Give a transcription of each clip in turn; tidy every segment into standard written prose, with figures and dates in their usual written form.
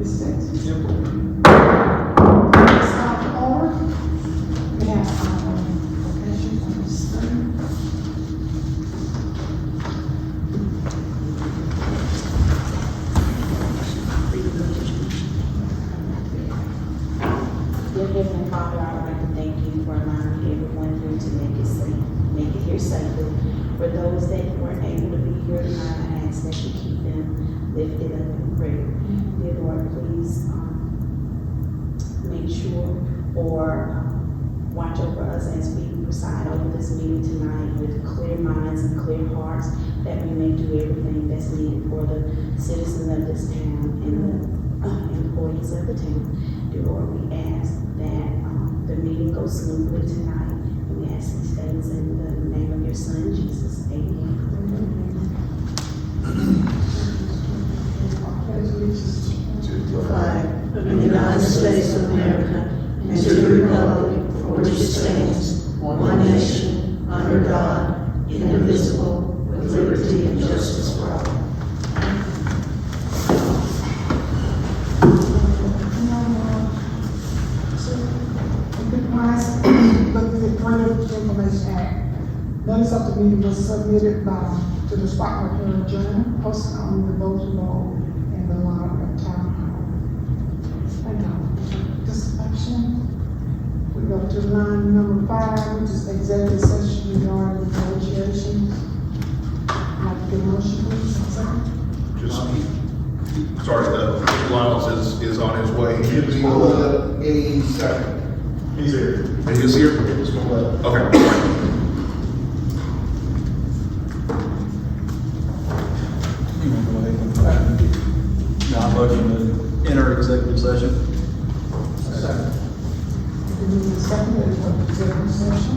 36. Yep. Stop order. We have professions on the screen. Dear Heavenly Father, I would like to thank you for allowing everyone here to make it here safely. For those that weren't able to be here tonight, I ask that you keep them lifted up in prayer. Dear Lord, please make sure or watch over us as we preside over this meeting tonight with clear minds and clear hearts, that we may do everything that's needed for the citizens of this town and the employees of the town. Dear Lord, we ask that the meeting goes smoothly tonight. And we ask these things in the name of your Son, Jesus. Amen. Pledge allegiance To the flag of the United States of America and to the republic for which it stands, one nation, under God, indivisible, with liberty and justice for all. The Freedom of Information Act. Notice of the meeting was submitted to the Sparkman Herald Journal, posted on the Boulder Road and the lobby of Town Hall. Thank you. Discussion. We go to line number 5, which is executive session regarding negotiations. I'd like to get a motion, please. Sorry, Mr. Lyles is on his way. Should be pulled up any second. He's here. He is here? It's pulled up. Okay. You want to go ahead and go back? Now, motion to enter executive session. Second. We need a second for executive session.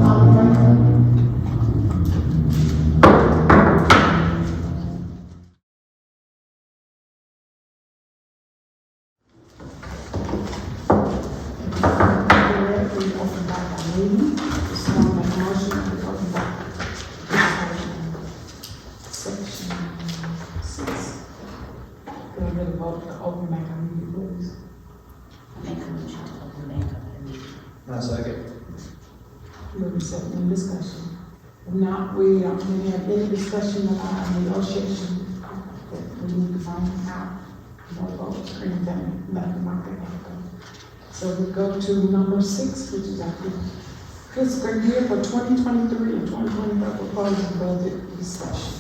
All in favor? We open back our meeting. This one, make a motion to open back section 6. Can I get a vote to open back our meeting, please? Make a motion to open back up the meeting. My second. Moving second, any discussion? If not, we have any discussion about negotiation that we need to find out. No votes, or anything, nothing like that. So we go to number 6, which is our fiscal year for 2023 and 2024 proposed budget discussion.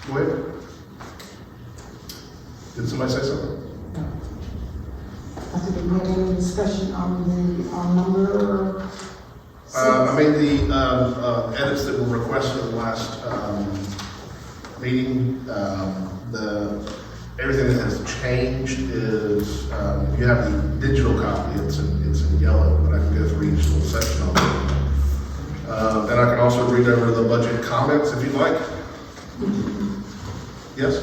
Go ahead. Did somebody say something? I think we had any discussion on number 6. I made the edits that were requested in the last meeting. Everything that has changed is, if you have the digital copy, it's in yellow, but I can go through each little section of it. And I can also read over the budget comments if you'd like. Yes?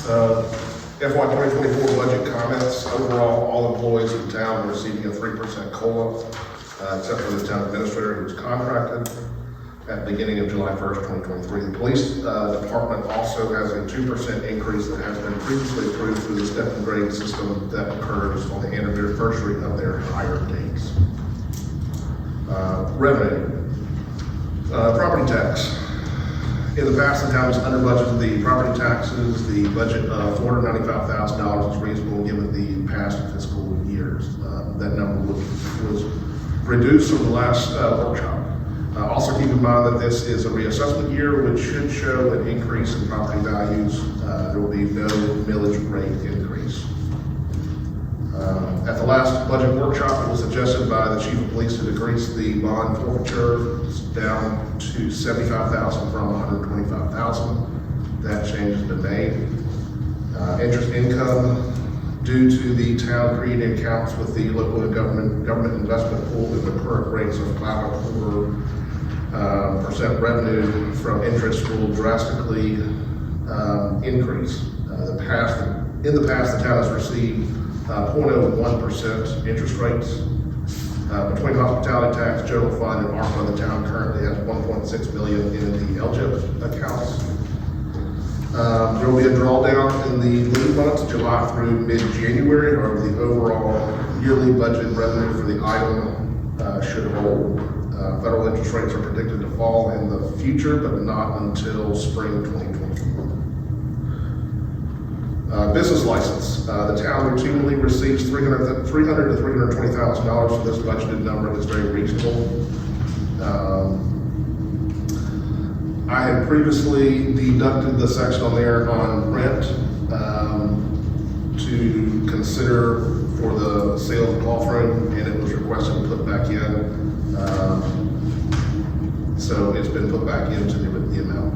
FY 2024 budget comments. Overall, all employees in town are receiving a 3% COLA, except for the town administrator who was contracted at the beginning of July 1st, 2023. The police department also has a 2% increase that has been previously approved through the step and grade system that occurs on the anniversary of their hire dates. Revenue. Property tax. In the past, the town was under budgeted the property taxes. The budget of $495,000 is reasonable given the past fiscal years. That number was reduced from the last workshop. Also keep in mind that this is a reassessment year, which should show an increase in property values. There will be no millage rate increase. At the last budget workshop, it was suggested by the chief of police to decrease the bond forfeiture down to $75,000 from $125,000. That change has been made. Interest income, due to the town creating accounts with the local government investment pool at the current rates of 5.25% percent revenue from interest will drastically increase. In the past, the town has received 0.01% interest rates. Between hospitality tax, general fund, and ARPA, the town currently has 1.6 million in the LGIP accounts. There will be a drawdown in the lead months, July through mid-January. However, the overall yearly budget revenue for the item should hold. Federal interest rates are predicted to fall in the future, but not until spring 2024. Business license. The town routinely receives $300,000 to $320,000 for this budgeted number. That's very reasonable. I had previously deducted the section on there on rent to consider for the sale of the golf room, and it was requested to put back in. So it's been put back into the amount.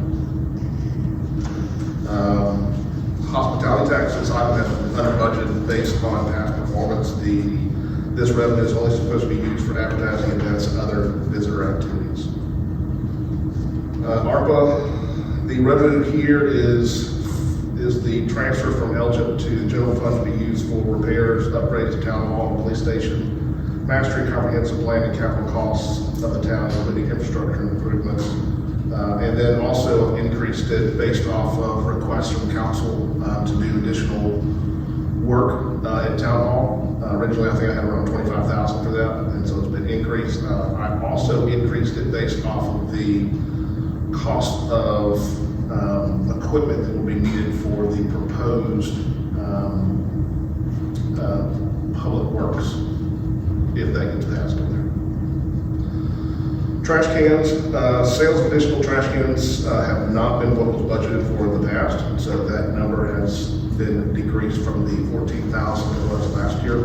Hospitality tax, this item has been under budget based on past performance. This revenue is only supposed to be used for advertising events and other visitor activities. ARPA, the revenue here is the transfer from LGIP to the general fund to be used for repairs, upgrades to town hall and police station, mastery comprehensive plan and capital costs of the town, including infrastructure improvements. And then also increased it based off of requests from council to do additional work at town hall. Originally, I think I had around 25,000 for that, and so it's been increased. I also increased it based off of the cost of equipment that will be needed for the proposed public works, if that gets passed in there. Trash cans, sales of additional trash cans have not been what was budgeted for in the past, so that number has been decreased from the 14,000 it was last year.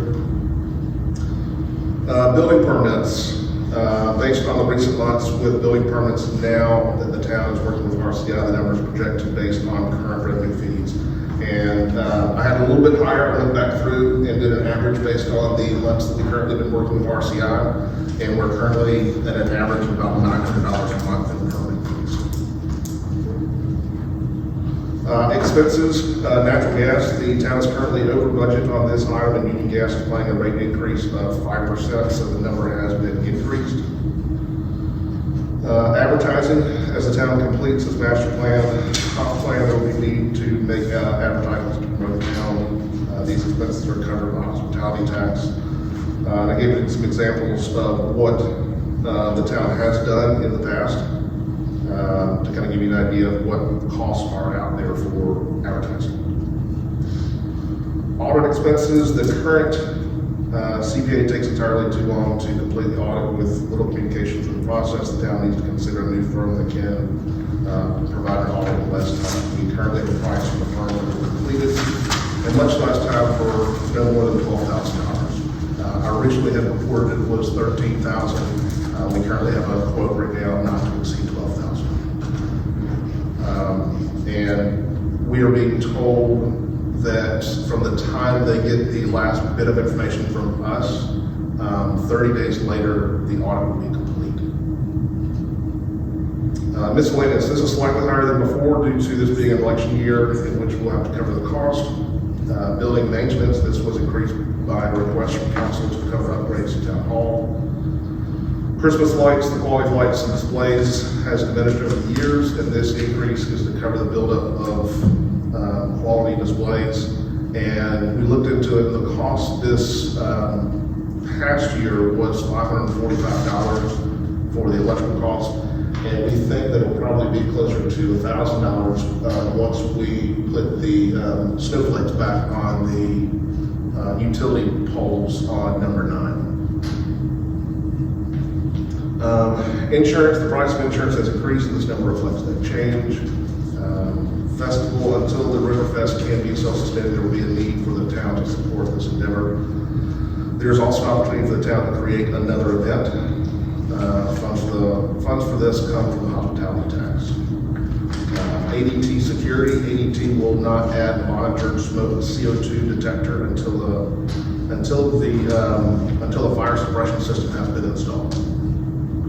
Building permits, based on the recent months with building permits now that the town is working with RCI, the numbers projected based on current revenue fees. And I had a little bit higher, I went back through and did an average based on the months that we currently been working with RCI. And we're currently at an average of about $900 a month in permit fees. Expenses, natural gas, the town is currently over budget on this item, and Union Gas is planning a rate increase of 5%, so the number has been increased. Advertising, as the town completes its master plan, comp plan, there will be need to make advertisements to promote the town. These expenses are covered by hospitality tax. And I gave you some examples of what the town has done in the past to kind of give you an idea of what costs are out there for advertising. Audit expenses, the current CPA takes entirely too long to complete the audit with little communication through the process. The town needs to consider a new firm that can provide an audit in less time. We currently have a price from the firm that will complete it, and much less time for no more than $12,000. I originally had reported it was $13,000. We currently have a quote right now not to exceed $12,000. And we are being told that from the time they get the last bit of information from us, 30 days later, the audit will be complete. Miscellaneous, this is slightly higher than before due to this being an election year in which we'll have to cover the cost. Building maintenance, this was increased by a request from council to cover upgrades to town hall. Christmas lights, the quality of lights and displays has diminished over the years, and this increase is to cover the buildup of quality displays. And we looked into it, and the cost this past year was $545 for the electrical cost, and we think that it'll probably be closer to $1,000 once we put the snowflakes back on the utility poles on number 9. Insurance, the price of insurance has increased, and this number reflects that change. Festival, until the Riverfest can be self-sustaining, there will be a need for the town to support this endeavor. There's also an opportunity for the town to create another event. Funds for this come from the hospitality tax. ADT security, ADT will not add monitored smoke CO2 detector until the fire suppression system has been installed.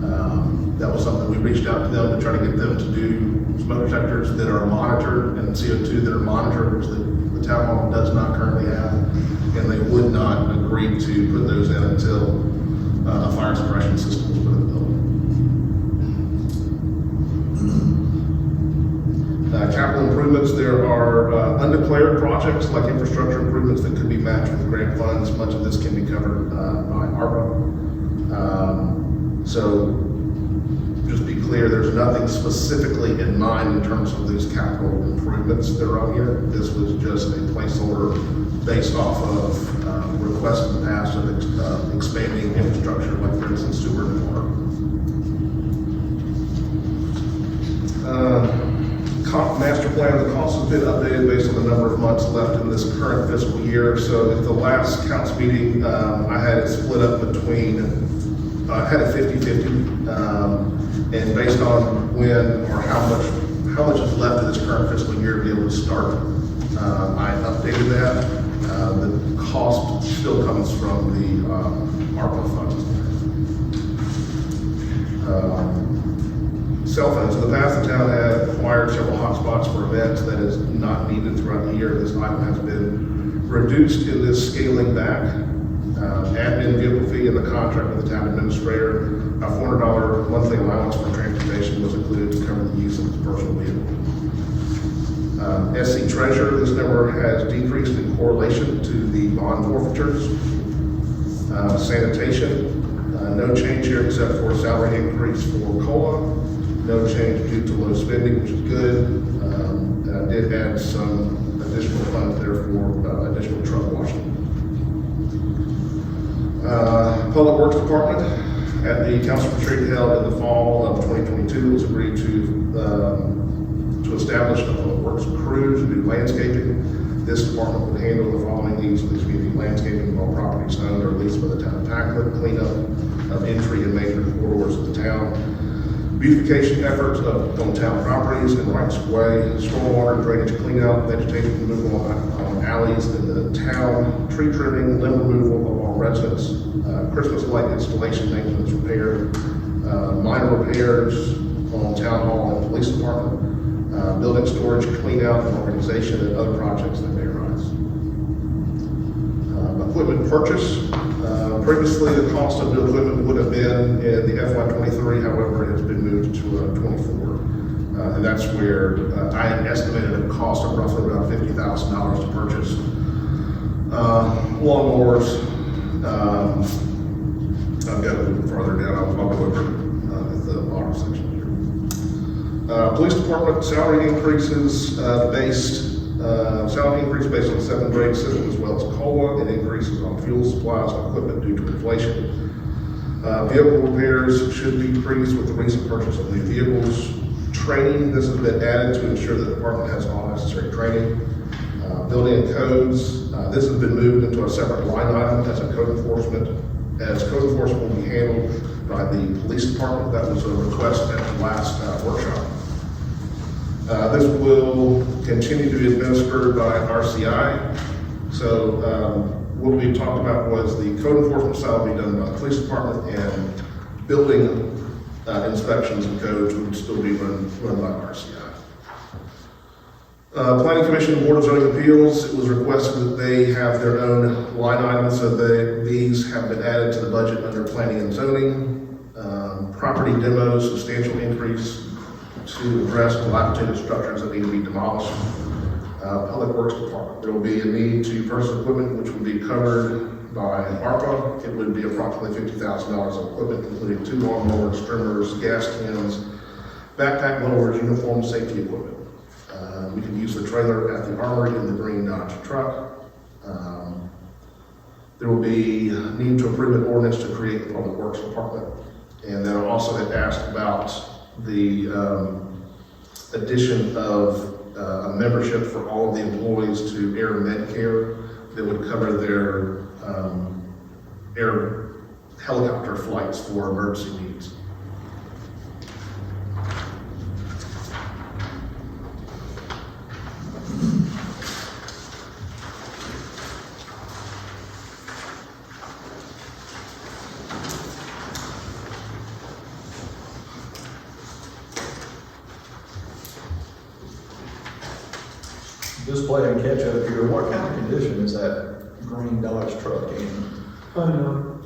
That was something we reached out to them to try to get them to do smoke detectors that are monitored and CO2 that are monitored, which the town hall does not currently have. And they would not agree to put those in until a fire suppression system was put in the building. Capital improvements, there are undeclared projects like infrastructure improvements that could be matched with grant funds. Much of this can be covered by ARPA. So just be clear, there's nothing specifically in mind in terms of these capital improvements that are on here. This was just a placeholder based off of requests in the past of expanding infrastructure, like for instance sewer and water. Master plan, the cost has been updated based on the number of months left in this current fiscal year. So at the last council meeting, I had it split up between, I had it 50-50, and based on when or how much is left in this current fiscal year to be able to start, I updated that. The cost still comes from the ARPA funds. Cell phones. In the past, the town had acquired several hotspots for events that is not needed throughout the year. This item has been reduced in this scaling back. Admin vehicle fee in the contract with the town administrator. A $400 monthly allowance for transportation was included to cover the use of his personal vehicle. SC treasurer, this number has decreased in correlation to the bond forfeitures. Sanitation, no change here except for salary increase for COLA. No change due to low spending, which is good. And I did add some additional funds there for additional truck washing. Public Works Department, at the council retreat held in the fall of 2022, it was agreed to establish a public works crew to do landscaping. This department would handle the following needs of the community: landscaping of all properties owned or leased by the town of Pacolet, cleanup of entry and major corridors of the town, beautification efforts on town properties and rights of way, stormwater drainage cleanout, vegetation removal on alleys in the town, tree trimming, limb removal of all residents, Christmas light installation, maintenance, repair, minor repairs on town hall and police department, building storage, cleanout and organization, and other projects that may arise. Equipment purchase. Previously, the cost of new equipment would have been in the FY23, however, it has been moved to 24. And that's where I had estimated a cost of roughly about $50,000 to purchase lawnmowers. I've got a little further down, I'll go over at the bottom section here. Police department salary increases salary increase based on 7 grade system as well as COLA, and increases on fuel supplies and equipment due to inflation. Vehicle repairs should decrease with the recent purchase of new vehicles. Training, this has been added to ensure the department has all necessary training. Building and codes, this has been moved into a separate line item as code enforcement will be handled by the police department. That was a request at the last workshop. This will continue to be administered by RCI. So what we talked about was the code enforcement side will be done by the police department, and building inspections and codes would still be run by RCI. Planning Commission, Board of Zoning Appeals, it was requested that they have their own line items, so these have been added to the budget under planning and zoning. Property demos, substantial increase to address dilapidated structures that need to be demolished. Public Works Department, there will be a need to purchase equipment which would be covered by ARPA. It would be approximately $50,000 of equipment, including 2 lawnmowers, trimmers, gas cans, backpack loaders, uniform safety equipment. We can use the trailer at the armory in the green Dodge truck. There will be need to approve an ordinance to create the Public Works Department. And then I also had asked about the addition of a membership for all of the employees to Air Medcare that would cover their air helicopter flights for emergency needs. Just playing catch up here, what kind of condition is that green Dodge truck in? Unknown.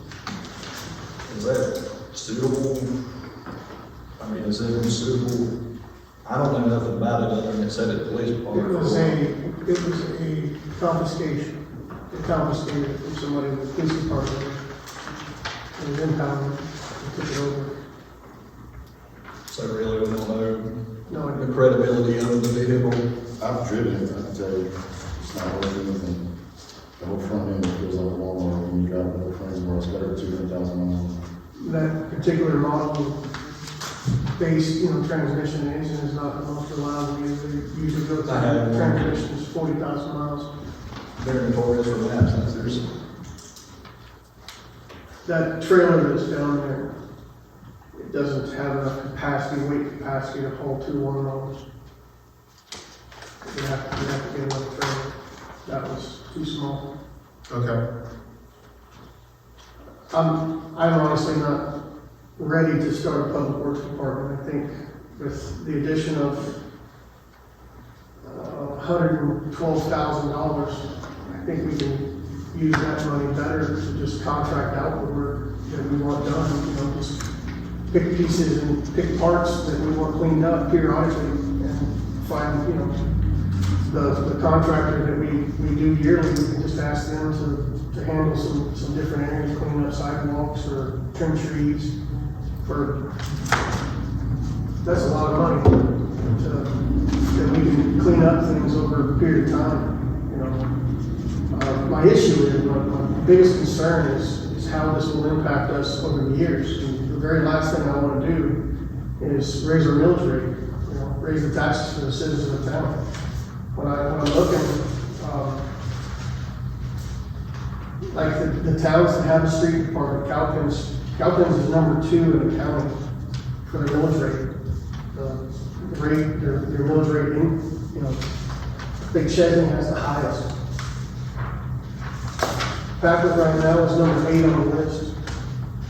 Is that suitable? I mean, is it suitable? I don't know nothing about it other than it said at the police It department. was a confiscation. They confiscated it from somebody in the police department. It was impounded, they took it over. So really, we don't know No the idea. credibility of the vehicle. I've driven it, I can tell you, it's not working anything. The whole front end feels like a lawnmower when you drive the whole front end, where it's better than 200,000 miles. That particular model base, transmission and engine is not the most reliable. They usually go I have to one. transmissions 40,000 miles. They're notorious for lap sensors. That trailer that's down there, it doesn't have enough capacity, weight capacity to haul 2 lawnmowers. You'd have to get another trailer. That was too small. Okay. I'm honestly not ready to start a public works department. I think with the addition of $112,000, I think we can use that money better to just contract out the work that we want done, just pick pieces and pick parts that we want cleaned up periodically and find, the contractor that we do yearly, we can just ask them to handle some different areas, clean up sidewalks or trim trees that's a lot of money that we can clean up things over a period of time, my issue is, my biggest concern is how this will impact us over the years. And the very last thing I want to do is raise our millage rate, raise the taxes for the citizens of the town. When I'm looking, like the towns that have a street department, Calkins is number 2 in the county for their millage rate. Their millage rate, Big Chesney has the highest. Pacolet right now is number 8 on the list.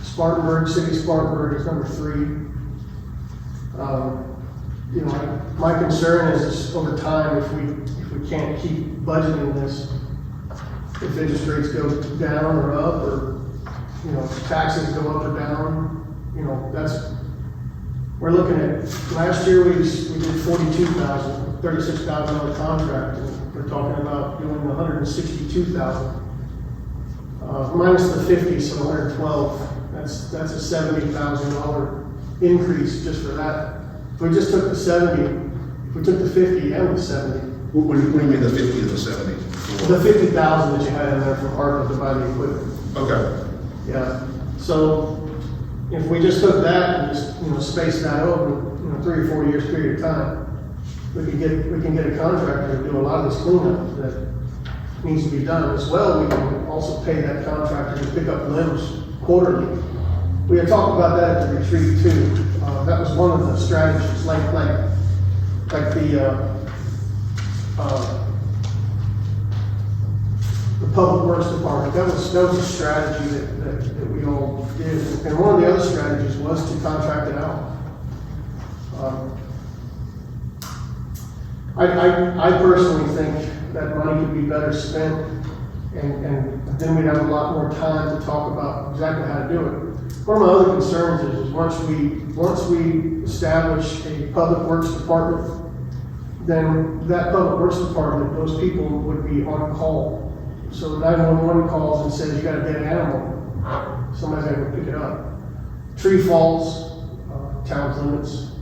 Spartanburg, City of Spartanburg is number 3. My concern is over time, if we can't keep budgeting this, if interest rates go down or up, or, taxes go up or down, we're looking at, last year we did $42,000, $36,000 contract, and we're talking about doing $162,000. Minus the 50, so 112, that's a $70,000 increase just for that. If we just took the 70, if we took the 50 and the 70, What do you mean the 50 and the 70? the 50,000 that you had in there from ARPA to buy the equipment. Okay. Yeah, so if we just took that and just, space that over, 3 or 4 years period of time, we can get a contractor to do a lot of this cleanup that needs to be done. As well, we can also pay that contractor to pick up limbs quarterly. We had talked about that at the retreat too. That was one of the strategies, like the public works department. That was a strategy that we all did. And one of the other strategies was to contract it out. I personally think that money could be better spent, and then we'd have a lot more time to talk about exactly how to do it. One of my other concerns is once we establish a public works department, then that public works department, those people would be on call. So 911 calls and says you got a dead animal, somebody's got to go pick it up. Tree falls, town limits,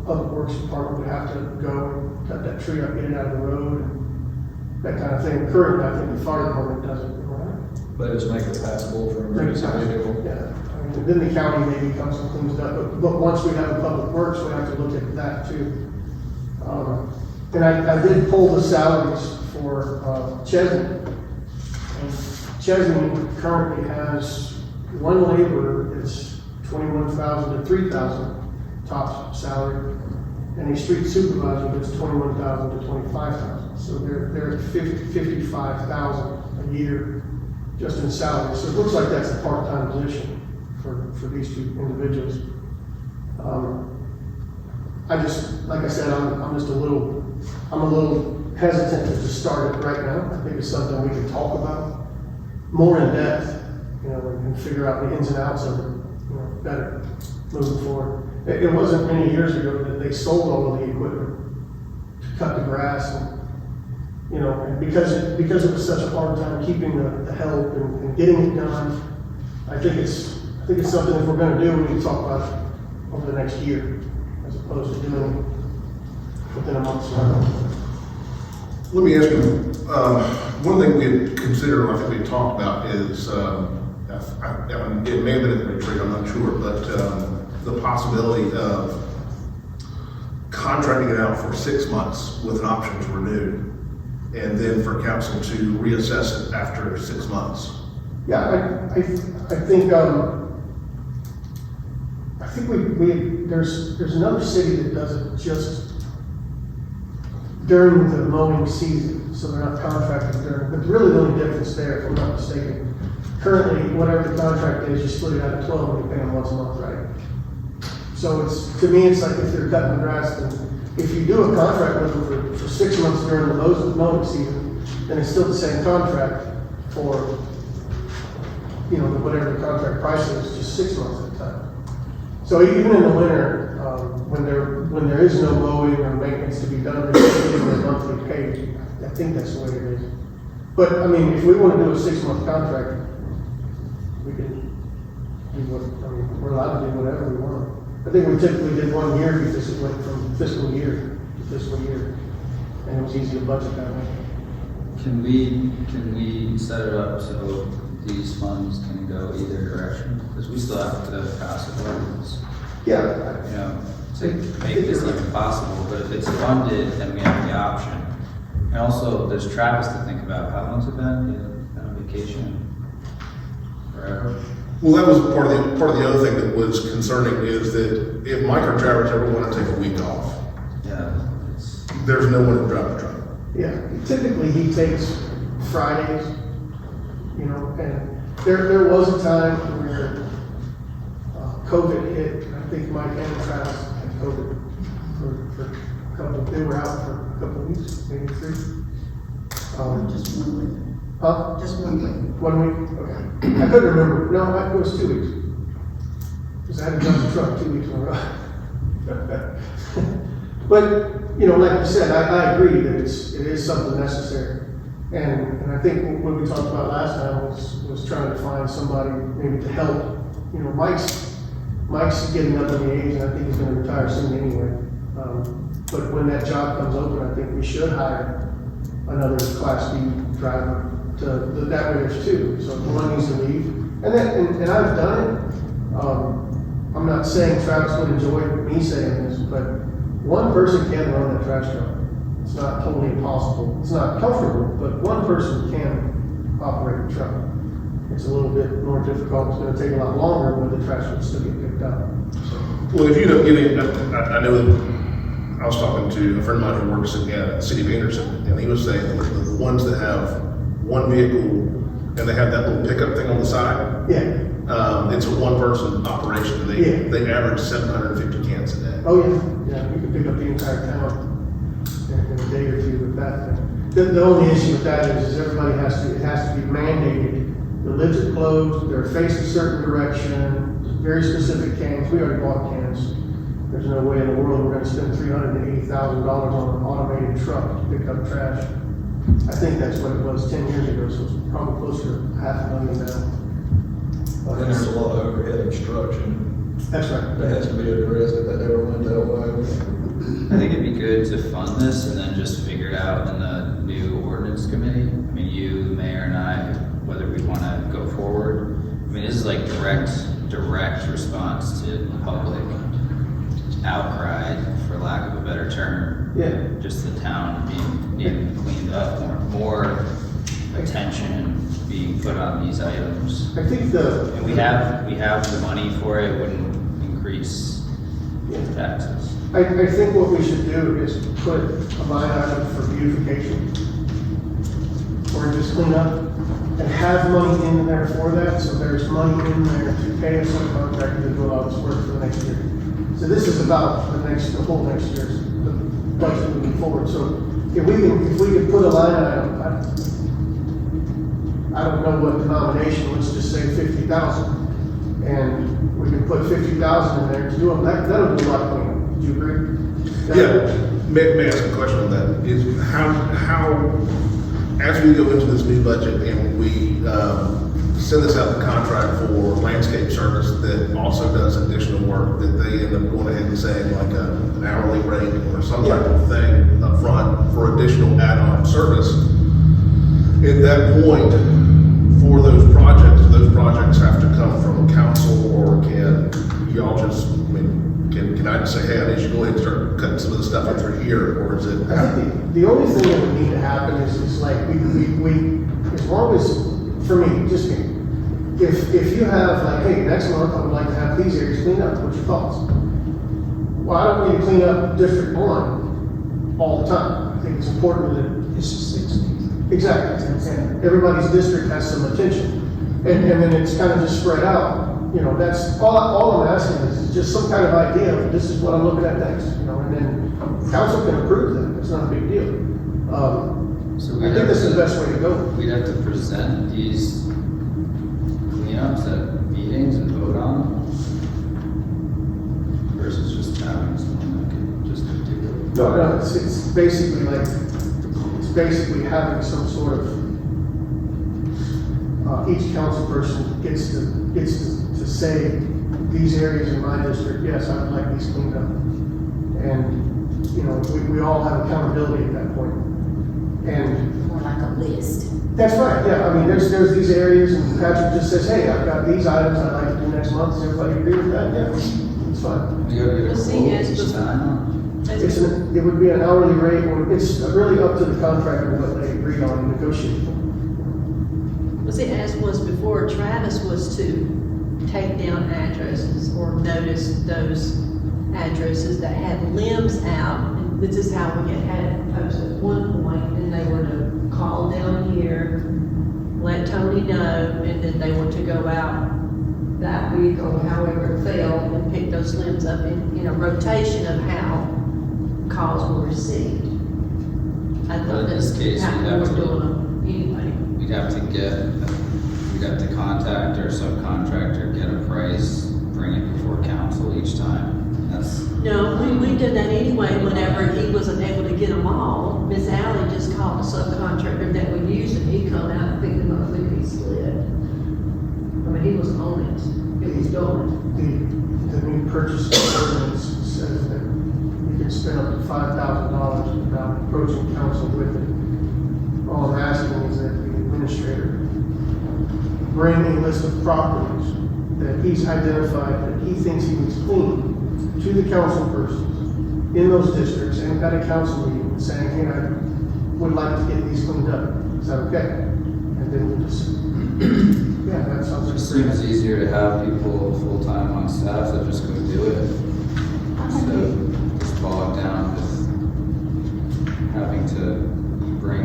public works department would have to go and cut that tree up, get it out of the road, and that kind of thing. Currently, I think the fire department does it, right? But just make it passable for emergency vehicle. Yeah, then the county maybe comes and cleans it up, but once we have a public works, we have to look at that too. And I did pull the salaries for Chesney. And Chesney currently has one laborer that's $21,000 to $3,000 top salary, and a street supervisor that's $21,000 to $25,000. So they're at $55,000 a year just in salary. So it looks like that's a part-time position for these 2 individuals. I just, like I said, I'm a little hesitant to just start it right now. I think it's something we can talk about more in depth, you know, and figure out the ins and outs of it, you know, better moving forward. It wasn't many years ago that they sold all of the equipment to cut the grass and, you know, and because it was such a hard time keeping the help and getting it done, I think it's something if we're gonna do, we need to talk about it over the next year, as opposed to doing it within a month's time. Let me ask you, one thing we had considered, I think we had talked about is, it may have been in the retreat, I'm not sure, but the possibility of contracting it out for 6 months with an option to renew, and then for council to reassess it after 6 months. Yeah, I think there's another city that does it just during the mowing season, so they're not contracted during, but really the only difference there, if I'm not mistaken, currently, whatever the contract is, you split it out of 12 and you pay them once a month, right? So it's, to me, it's like if they're cutting the grass, then if you do a contract with them for 6 months during the mowing season, then it's still the same contract for, you know, whatever the contract price is, just 6 months at a time. So even in the winter, when there is no mowing or maintenance to be done, they're still getting their monthly pay. I think that's the way it is. But, I mean, if we want to do a 6-month contract, we can do what, I mean, we're allowed to do whatever we want. I think we typically did 1 year because it went from fiscal year to fiscal year, and it was easy to budget that way. Can we set it up so these funds can go either direction? Because we still have to pass an ordinance, Yeah, you know, to make this even possible, but if it's funded, then we have the option. And also, there's Travis to think about. How long's it been? Been on vacation? Forever? Well, that was part of the other thing that was concerning is that if Mike or Travis ever want to take a week off, Yeah. there's no one to drive the truck. yeah. Typically, he takes Fridays, you know, and there was a time where COVID hit. I think Mike and Travis had COVID for a couple, they were out for a couple of weeks, maybe 3. Just 1 week. Huh? Just 1 week. 1 week? Okay. I couldn't remember. No, it was 2 weeks. Because I had to drive the truck 2 weeks in a row. But, you know, like you said, I agree that it is something necessary. And I think what we talked about last time was trying to find somebody maybe to help. You know, Mike's getting up in the age, and I think he's gonna retire soon anyway. But when that job comes open, I think we should hire another Class B driver that way there's 2. So if one needs to leave, and I've done it. I'm not saying Travis would enjoy me saying this, but one person can run that trash truck. It's not totally impossible. It's not comfortable, but one person can operate the truck. It's a little bit more difficult. It's gonna take a lot longer, but the trash will still get picked up. So, Well, if you don't get it, I know that I was talking to a friend of mine who works at the City of Anderson, and he was saying that the ones that have one vehicle and they have that little pickup thing on the side, yeah. it's a one-person operation. Yeah. They average 750 cans a day. Oh, yeah. You can pick up the entire town in a day or 2 with that thing. The only issue with that is everybody it has to be mandated. The lids are closed, they're faced a certain direction, very specific cans. We already bought cans. There's no way in the world we're gonna spend $380,000 on an automated truck to pick up trash. I think that's what it was 10 years ago, so it's probably closer to $500,000 now. Then there's a lot of overhead obstruction That's right. that has to be addressed if that ever went that way. I think it'd be good to fund this and then just figure it out in the new ordinance committee. I mean, you, the mayor, and I, whether we want to go forward. I mean, this is like direct response to the public outcry, for lack of a better term. Yeah. Just the town needing cleaned up, more attention being put on these items. I think And we have the money for it, wouldn't increase taxes. I think what we should do is put a line item for beautification or just clean up and have money in there for that. So there's money in there to pay a subcontractor to do all this work for the next year. So this is about the whole next year's budget moving forward. So if we can put a line item, I don't know what denomination, let's just say 50,000. And we can put 50,000 in there to do them, that'll do a lot of cleanup. Do you agree? Yeah, may I ask a question on that? Is how, as we go into this new budget and we, send this out the contract for landscape service that also does additional work, that they end up going ahead and saying like an hourly rate or some type of thing up front for additional add-on service. At that point, for those projects have to come from council, or can y'all just, I mean, can I just say, hey, I need you to go ahead and start cutting some of the stuff out through here, or is it? I think the only thing that would need to happen is like, we, as long as, for me, just me, if you have like, hey, next month I would like to have these areas cleaned up, what's your thoughts? Well, I don't need to clean up District 1 all the time. I think it's important that. It's just 16. Exactly, and everybody's district has some attention, and then it's kind of just spread out, you know, that's, all I'm asking is just some kind of idea of this is what I'm looking at next, you know, and then council can approve that, it's not a big deal. So I think this is the best way to go. We'd have to present these cleanups at meetings and vote on them versus just having someone that can just do it. No, it's basically like, it's basically having some sort of, each council person gets to say, these areas in my district, yes, I would like these cleaned up. And, you know, we all have accountability at that point. And More like a list. that's right, yeah, I mean, there's these areas, and Patrick just says, hey, I've got these items I'd like to do next month, does everybody agree with that? Yeah, it's fine. You gotta get a Well, see, quote as each the- time. It would be an hourly rate, or it's really up to the contractor what they agreed on and negotiate. Well, see, as was before, Travis was to take down addresses or notice those addresses that had limbs out. And this is how we had it posted at one point, and they were to call down here, let Tony know, and then they were to go out that week or however it fell and pick those limbs up in a rotation of how calls were received. I But thought in this that's case, how we'd we have were to- doing them anyway. We'd have to contact our subcontractor, get a price, bring it before council each time. That's, No, we did that anyway, whenever he wasn't able to get them all. Miss Allen just called the subcontractor that we used, and he come out and picked them up and he slid. I mean, he was on it, it was going. The new purchase ordinance says that you can spend up to $5,000 without approaching council with it. All I'm asking is that the administrator bring a list of properties that he's identified that he thinks he needs clean to the council persons in those districts and at a council meeting saying, hey, I would like to get these cleaned up. Is that okay? And then we'll just, yeah, that sounds it like. just seems easier to have people full-time on staff that just go do it. Instead of just bogged down with having to bring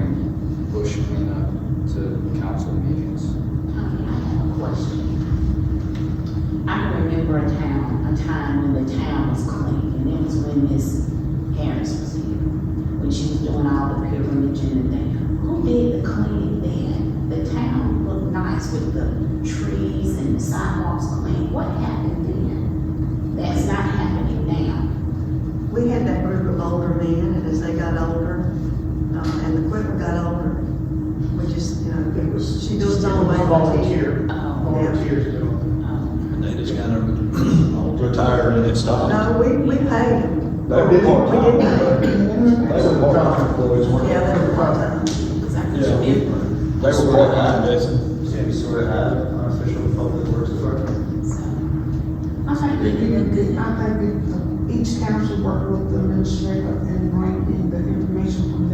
bush cleanup to council meetings. I have a question. I can remember a time when the town was clean, and it was when Miss Harris was here, when she was doing all the pilgrimage and the thing. Who did the cleaning then? The town looked nice with the trees and the sidewalks clean. What happened then? That's not happening now. We had that group of older men, and as they got older, and the equipment got older, we just, you know, It was. she goes on away. Volunteers do. And they just kind of retired and it stopped. No, we paid them. They were We part-time. did pay them. They were part-time employees, weren't they? Yeah, they were part-time. Because I can Yeah. remember. They were part-time, Jason. Yeah, we sort of had an unofficial public works department. So, I think we did a good. I think that each council work with the administrator and bring in the information from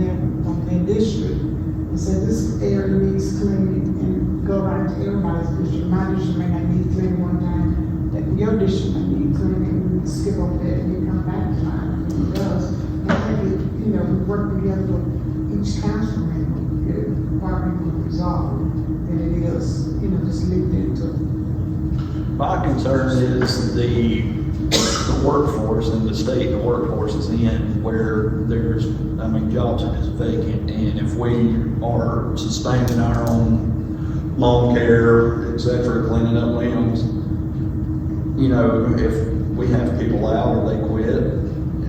their district. And say this area needs cleaning and go around to everybody's district. My district may not need cleaning one time, that your district may need cleaning, we skip over that and you come back to mine. And it does. And I think, we work together with each councilman, we get it probably resolved. And it is, just leave it to. My concern is the workforce in the state, the workforce is in where there's, I mean, jobs are just vacant. And if we are sustaining our own lawn care, et cetera, cleaning up limbs, you know, if we have people out or they quit,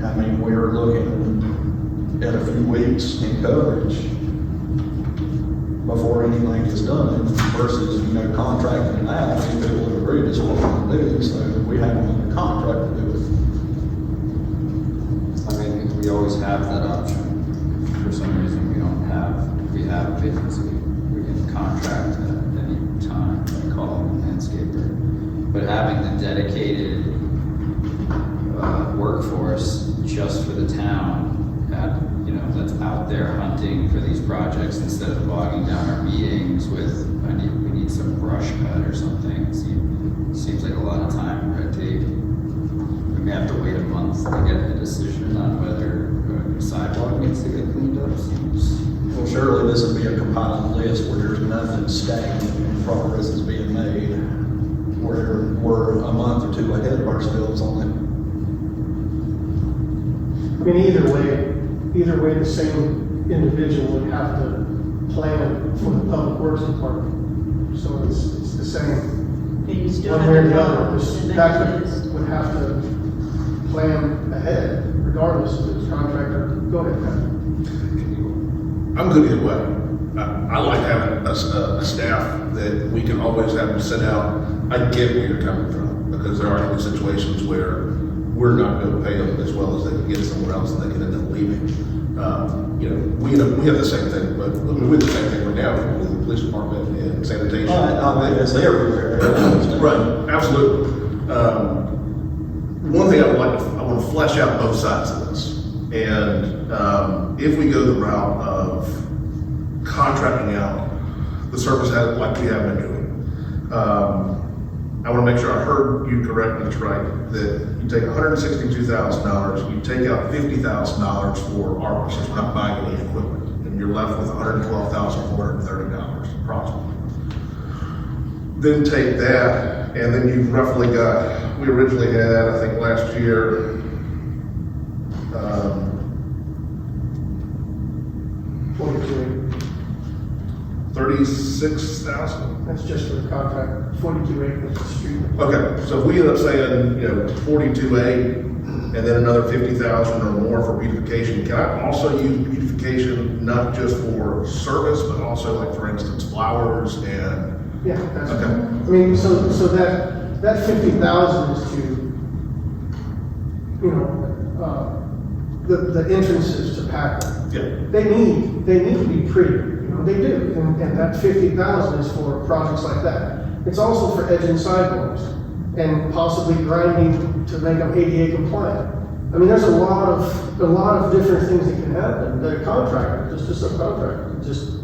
I mean, we're looking at a few weeks in coverage before anything is done versus, you know, contracting it out. If people would agree, this is what we're gonna do, so we have them under contract to do it. I mean, we always have that option. For some reason, we have a vacancy. We can contract at any time, like call a landscaper. But having the dedicated workforce just for the town, you know, that's out there hunting for these projects instead of bogging down our meetings with, we need some brush cut or something. Seems like a lot of time and red tape. We may have to wait a month to get a decision on whether a sidewalk needs to get cleaned up. Well, surely this would be a compiled list where there's nothing stagnant and progress is being made, where we're a month or two ahead of ourselves on it. I mean, either way, the same individual would have to plan for the public works department. So it's the same, And you still one have way or to the follow other. This the contractor mechanism. would have to plan ahead regardless of the contractor. Go ahead, Pat. I'm good either way. I like having a staff that we can always have them send out. I get where you're coming from, because there are gonna be situations where we're not going to pay them as well as they can get somewhere else, and they can end up leaving. You know, we have the same thing, but I mean, we have the same thing right now with the police department and sanitation. I mean, it's everywhere. Right, absolutely. One thing I want to flesh out both sides of this. And if we go the route of contracting out the service like we have been doing, I want to make sure I heard you correctly, that's right, that you take $162,000, you take out $50,000 for ARPA, since we're not buying any equipment, and you're left with $112,430 approximately. Then take that, and then you've roughly got, we originally had, I think last year, 36,000. That's just for the contract, 42 acres of street. Okay, so if we end up saying, 42A, and then another 50,000 or more for beautification, can I also use beautification not just for service, but also like, for instance, flowers and? Yeah, that's, Okay. I mean, so that 50,000 is to, the entrances to Pacolet. Yeah. They need to be pretty, they do, and that 50,000 is for projects like that. It's also for edging sidewalks and possibly grinding to make them ADA compliant. I mean, there's a lot of different things that can happen. The contractor, just a subcontractor, just,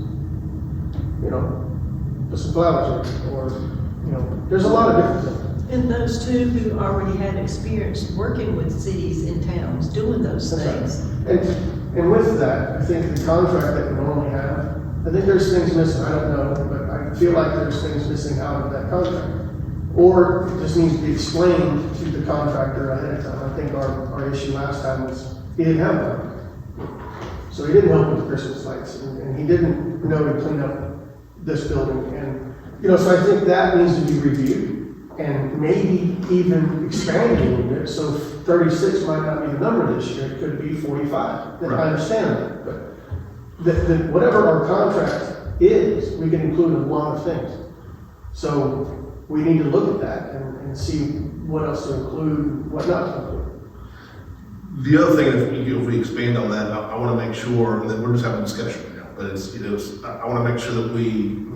put some flowers in, or, there's a lot of different things. And those two who already had experience working with cities and towns doing those things. And with that, I think the contract that we normally have, I think there's things missing, I don't know, but I feel like there's things missing out of that contract. Or it just needs to be explained to the contractor ahead of time. I think our issue last time was, he didn't have one. So he didn't help with Christmas lights, and he didn't know to clean up this building. And, so I think that needs to be reviewed. And maybe even expanded a little bit, so 36 might not be the number this year, it could be 45. Right. I understand that, but whatever our contract is, we can include a lot of things. So we need to look at that and see what else to include, what not to include. The other thing, if we expand on that, I want to make sure that we're just having a discussion right now, but I want to make sure that we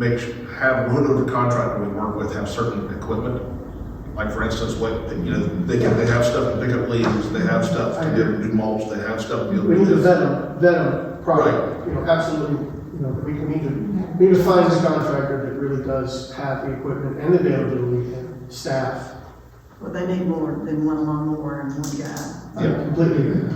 have whatever contractor we work with have certain equipment. Like for instance, they have stuff to pick up leaves, they have stuff to do mulch, they have stuff to do. We need to vet them properly, absolutely, we need to find the contractor that really does have the equipment and the availability and staff. Well, they need more than one lawnmower and one guy. I completely agree.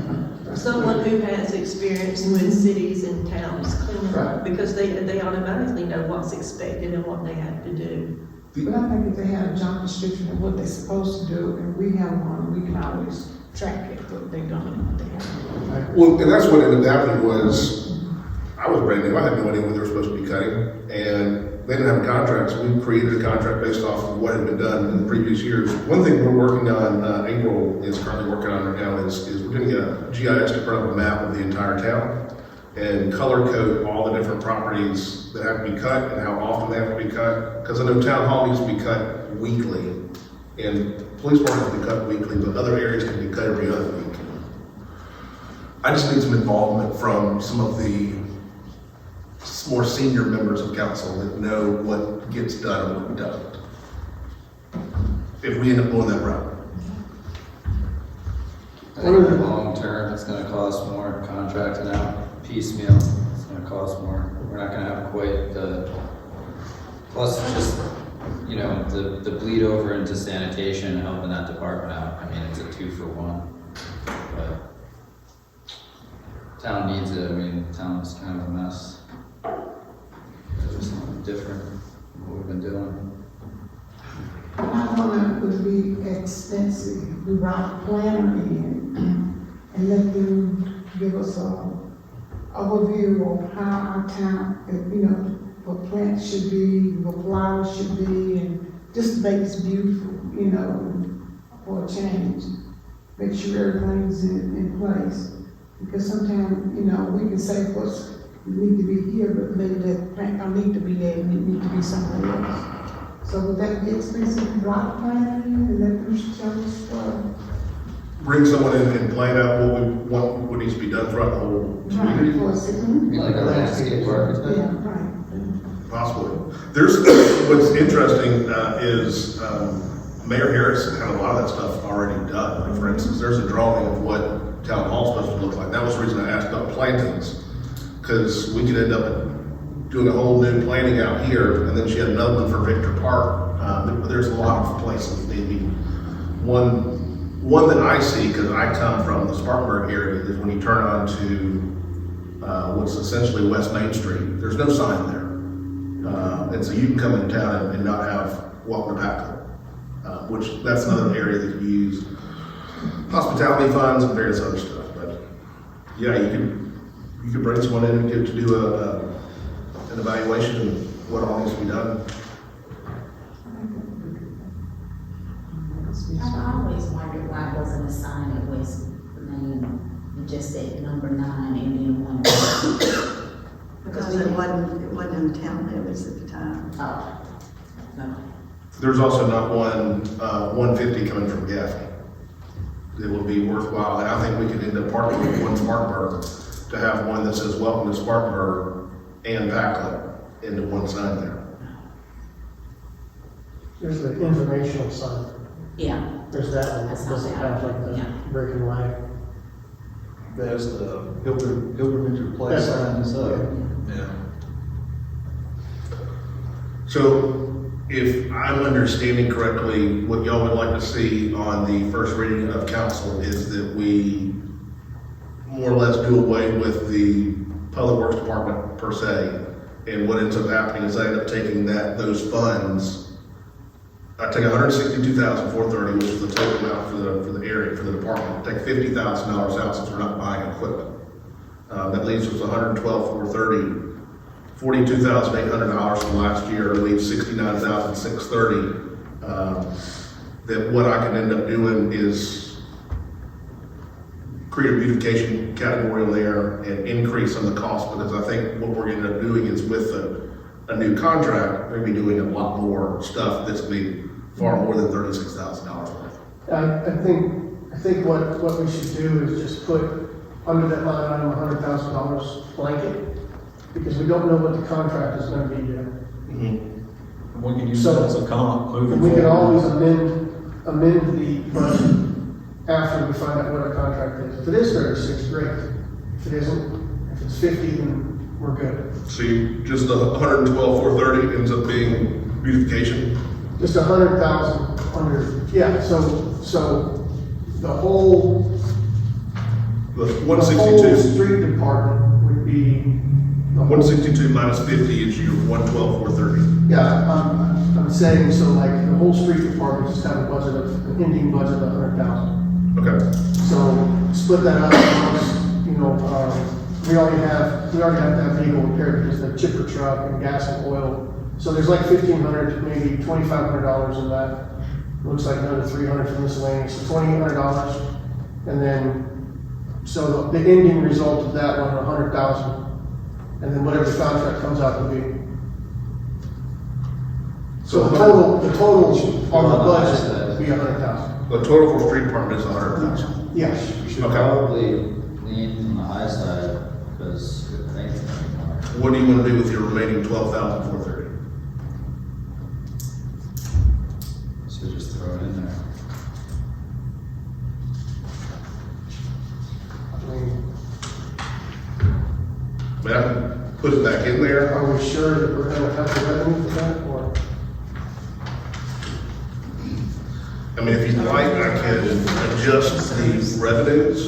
Someone who has experience with cities and towns cleaning up, Right. because they automatically know what's expected and what they have to do. But I think if they have a job description of what they're supposed to do, and we have one, we can always track it, what they're doing, what they have. Well, and that's what ended up happening was, I was brand new, I had no idea what they were supposed to be cutting, and they didn't have a contract, so we created a contract based off of what had been done in the previous years. One thing we're working on, April is currently working on right now, is we're gonna get a GIS to print up a map of the entire town and color code all the different properties that have to be cut and how often they have to be cut. Because I know town hall needs to be cut weekly, and police department has to be cut weekly, but other areas can be cut every other week. I just need some involvement from some of the more senior members of council that know what gets done and what doesn't. If we end up going that route. I think in the long term, it's gonna cost more contracting out piecemeal, it's gonna cost more. We're not gonna have quite the, plus it's just, you know, the bleed over into sanitation and helping that department out. I mean, it's a 2-for-1. But town needs it, I mean, town's kind of a mess. There's something different than what we've been doing. I want it would be extensive, we brought a planner in and let them give us a overview of how our town, you know, what plants should be, what flowers should be, and just make it beautiful, you know, for a change. Make sure everything's in place. Because sometimes, you know, we can say what's need to be here, but maybe that plant don't need to be there, and it need to be somewhere else. So would that be expensive, block plan and let them show us, Bring someone in and plan out what needs to be done throughout the whole community. for us? I mean, like a landscape architect. Yeah, right. Possibly. There's, what's interesting is Mayor Harris had a lot of that stuff already done. Like, for instance, there's a drawing of what town hall's supposed to look like. That was the reason I asked about plantings, because we could end up doing a whole new planting out here, and then she had another one for Victor Park. There's a lot of places, maybe. One that I see, because I come from the Spartanburg area, is when you turn on to what's essentially West Main Street. There's no sign there. And so you can come into town and not have welcome to Pacolet, which that's another area that you use hospitality funds and various other stuff. But yeah, you could bring someone in and get to do an evaluation of what all needs to be done. I've always wondered why it wasn't a sign at West Main, it just said number 9 and then 1. Because it wasn't in town limits at the time. Oh, no. There's also not one 150 coming from Gaffney. It would be worthwhile, and I think we could end up partnering with one Spartanburg to have one that says welcome to Spartanburg and Pacolet into one sign there. There's the informational sign. Yeah. There's that one, that That's doesn't not have bad. like the Yeah. breaking light. There's the pilgrimage place sign is up. Yeah. So if I'm understanding correctly, what y'all would like to see on the first reading of council is that we more or less do away with the public works department per se. And what ends up happening is I end up taking those funds. I take $162,430, which is the total amount for the area, for the department. Take $50,000 out since we're not buying equipment. That leaves us $112,430. $42,800 from last year leaves $69,630. That what I can end up doing is create a beautification category in there and increase some of the cost, because I think what we're gonna end up doing is with a new contract, we're gonna be doing a lot more stuff that's gonna be far more than $36,000 worth. I think what we should do is just put under that line item $100,000 blanket, because we don't know what the contract is gonna be yet. We can use that as a comp moving We forward. can always amend the budget after we find out what our contract is. If it is 36, great. If it isn't, if it's 50, then we're good. So just the $112,430 ends up being beautification. Just 100,000 under, yeah, so the whole, The the whole 162, street department would be. the whole- 162 minus 50 is your 112,430. Yeah, I'm saying, so like, the whole street department just have a budget of, an ending budget of 100,000. Okay, So split that up, amongst, you know, we already have to have vehicle repair because the chipper truck and gas and oil. So there's like $1,500, maybe $2,500 in that. Looks like another $300 for miscellaneous, so $2,800. And then, so the ending result of that one, 100,000. And then whatever the contract comes out to be. So the total on the budget would be 100,000. the total for street department is 100,000. Yes. We should Okay. probably lean on the high side, because I think it's gonna be more. What do you want to do with your remaining 12,430? So just throw it in there. I mean, I mean, I can put it back in there. are we sure that we're gonna have the revenue for that, or? I mean, if you'd like, I can adjust the revenues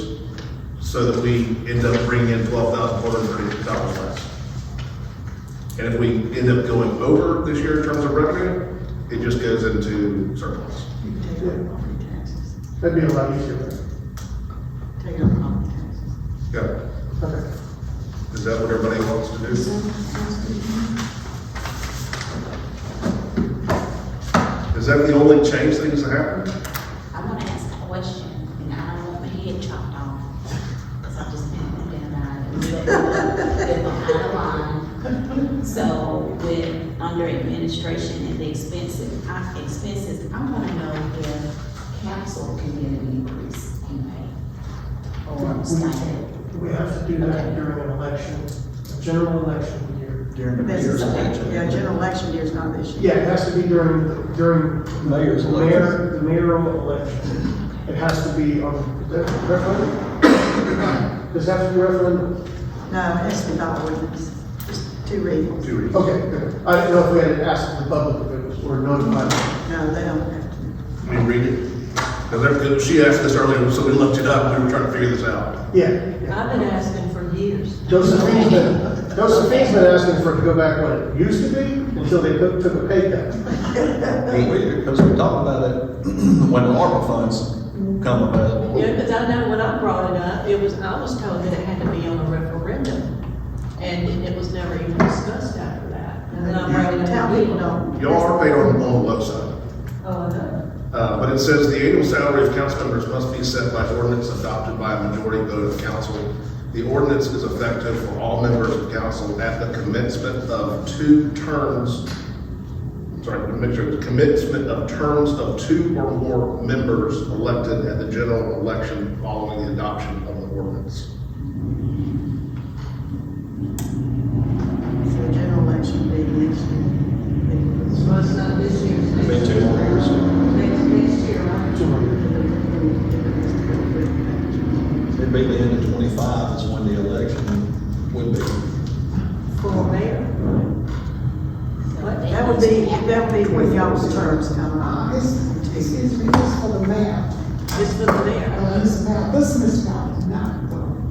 so that we end up bringing in $12,430 less. And if we end up going over this year in terms of revenue, it just goes into surplus. You can take out property taxes. That'd be a lot easier. Take out property taxes. Yeah, Okay. is that what everybody wants to do? Is that the only change things that happened? I want to ask a question, and I don't want my head chopped off, because I've just been thinking about it. We're behind the line. So with, under administration and the expenses, I want to know if council can get an increase in pay. Or stipend. We have to do that during an election, a general election year. During the This mayor's is, election. yeah, general election year is not this year. Yeah, it has to be during Mayor's the election. the mayoral election. It has to be on, is that referendum? Does that have to be referendum? No, it has to be by ordinance, just 2 readings. 2 reasons. Okay, good. I didn't know if we had to ask the public if it was, or notify them. No, they don't have to. Let me read it. Because she asked this earlier, so we looked it up, we were trying to figure this out. Yeah. I've been asking for years. Josephine's been asking for it to go back what it used to be until they took a pay cut. Because we talked about it when the ARPA funds come available. Yeah, because I know when I brought it up, I was told that it had to be on a referendum, and it was never even discussed after that. And then I brought it up. Tell people don't. Y'all are paid on the website. Oh, I know. But it says the annual salary of council members must be set by ordinance adopted by a majority vote of council. The ordinance is effective for all members of council at the commencement of 2 terms. Sorry, to make sure, the commencement of terms of 2 or more members elected at the general election following the adoption of the ordinance. So general election will be next year. So it's not this year, it's It'll be next 2 more years. next year, right? It'd be the end of 25 is when the election would be. For mayor. What? That would be when y'all's terms come up. Excuse me, this is for the mayor. It's for the mayor. This municipality, not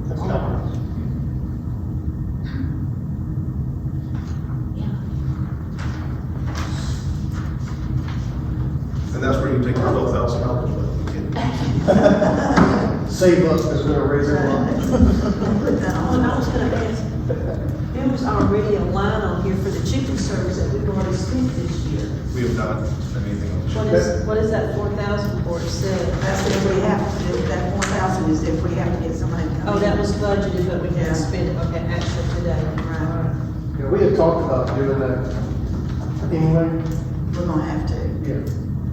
the corporate. Yeah. And that's where you take your $12,000, but you can't. Save up because we're gonna raise it. Put that Oh, and I was on. gonna ask, there was already a line on here for the chicken service that we've already spent this year. We have not spent anything on this. What is that 4,000 for, it said? That's if we have to do, that 4,000 is if we have to get somebody to come in. Oh, that was budgeted, but we Yeah. didn't spend it, okay, actually today. Right. Yeah, we had talked about doing that anyway. We're gonna have to, Yeah.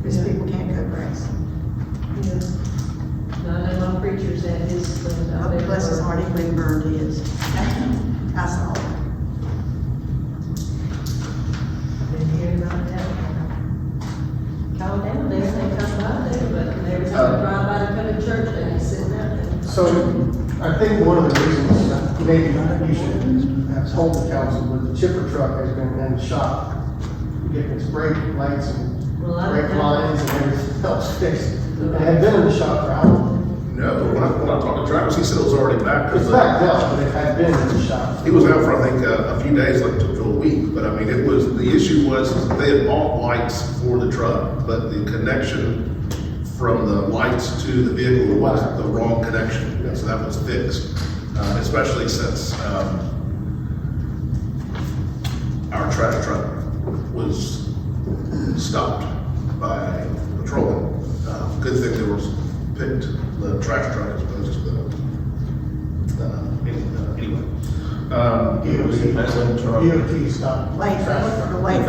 because people can't cut grass. Yeah. No, I know my preacher said his thing out there. Bless his heart, he went and burned his. I saw it. Been hearing about that. Call down there, they come by there, but every time I drive by to come to church, they ain't sitting out there. So I think one of the reasons that maybe you should have told the council with the chipper truck has been in the shop. Getting its brake lights and Well, I brake don't know. lines and everything else fixed. It had been in the shop for how long? No, when I talked to Travis, he said it was already back. It's back now, but it had been in the shop. He was out for, I think, a few days, like, to a week. week, but I mean, the issue was they had bought lights for the truck, but the connection from the lights to the vehicle was the wrong connection, and so that was fixed, especially since, our trash truck was stopped by patrolman. Good thing there was picked the trash truck as opposed to the, anyway. DOT stop. Wait, If it had been wait.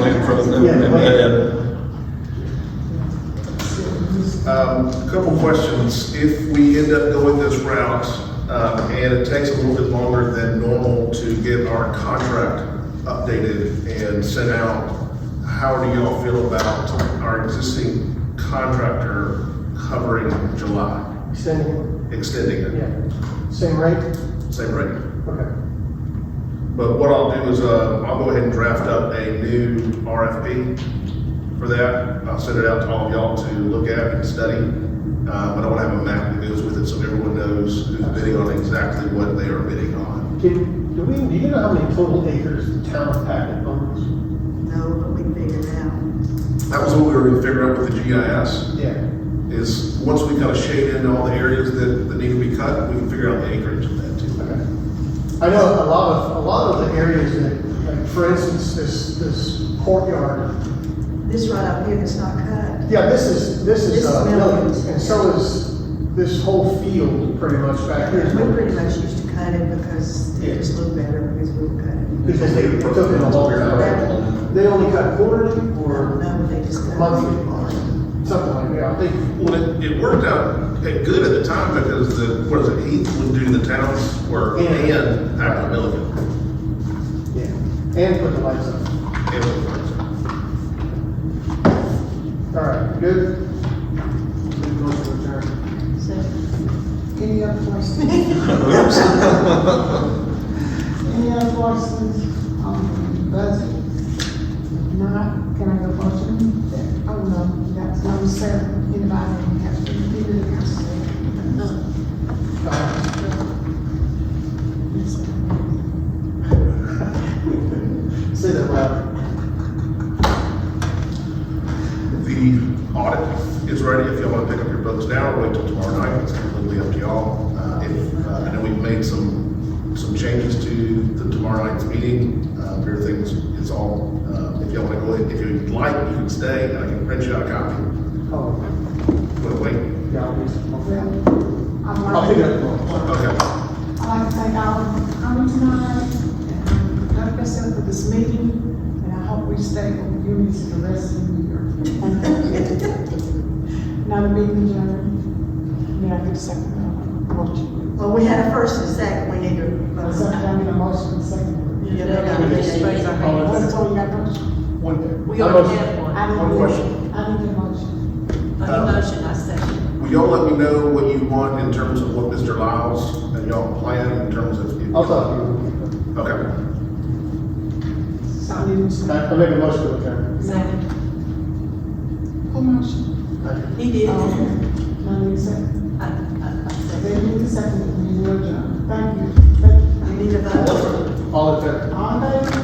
waiting for them, Yeah, maybe wait. they had. Couple questions. If we end up going this route, and it takes a little bit longer than normal to get our contract updated and sent out, how do y'all feel about our existing contractor covering July, extending it? Yeah, same rate? Same rate. Okay. But what I'll do is, I'll go ahead and draft up a new RFP for that. I'll send it out to all of y'all to look at and study. But I want to have a map that goes with it so everyone knows who's bidding on exactly what they are bidding on. Do you know how many total acres the town of Pacolet owns? No, but we figured it out. That was what we were going to figure out with the GIS, Yeah. is once we kind of shade in all the areas that need to be cut, we can figure out the acreage of that too. Okay. I know a lot of the areas that, like, for instance, this courtyard. This right up here that's not cut. Yeah, this is Millions. Millions, and so is this whole field pretty much back here. We pretty much used to cut it because it just looked better because we were cutting. Because they took it a long time. They only cut quarterly or No, they just cut. monthly, something like that. I think. Well, it worked out good at the time because Heath would do the town's work and Pacolet Milligan. Yeah, and put the lights up. And with the lights. All right, good? Motion to adjourn. Any other questions? Any other questions on the budget? If not, can I go motion? Oh, no, that's number 7. Anybody have to repeat it again? Say that loud. The audit is ready. If y'all want to pick up your books now or wait till tomorrow night, it's completely up to y'all. I know we've made some changes to the tomorrow night's meeting. Everything's, it's all, if y'all want to go ahead, if you'd like, you can stay and I can print you out a copy. Oh, Wait. yeah, I'll I'll pick it up tomorrow. Okay. I'd like to thank all of coming tonight, and thank yourself for this meeting, and I hope we stay on units the rest of the year. Now the meeting adjourned. May I get a second motion? Well, we had a first and a second, we need to. I need a motion and second. Yeah, they got it. What's all you got motion? We already had one. I didn't One do- question. I didn't get a motion. Motion, I second. Will y'all let me know what you want in terms of what Mr. Lyles and y'all plan in terms of? I'll talk to you. Okay. So I need a second. I make a motion to adjourn. Second. Who motion? He did. Oh, okay. Now I need a second. They need a second, we will adjourn. Thank you. Thank you. You need a vote. All in favor? All in favor?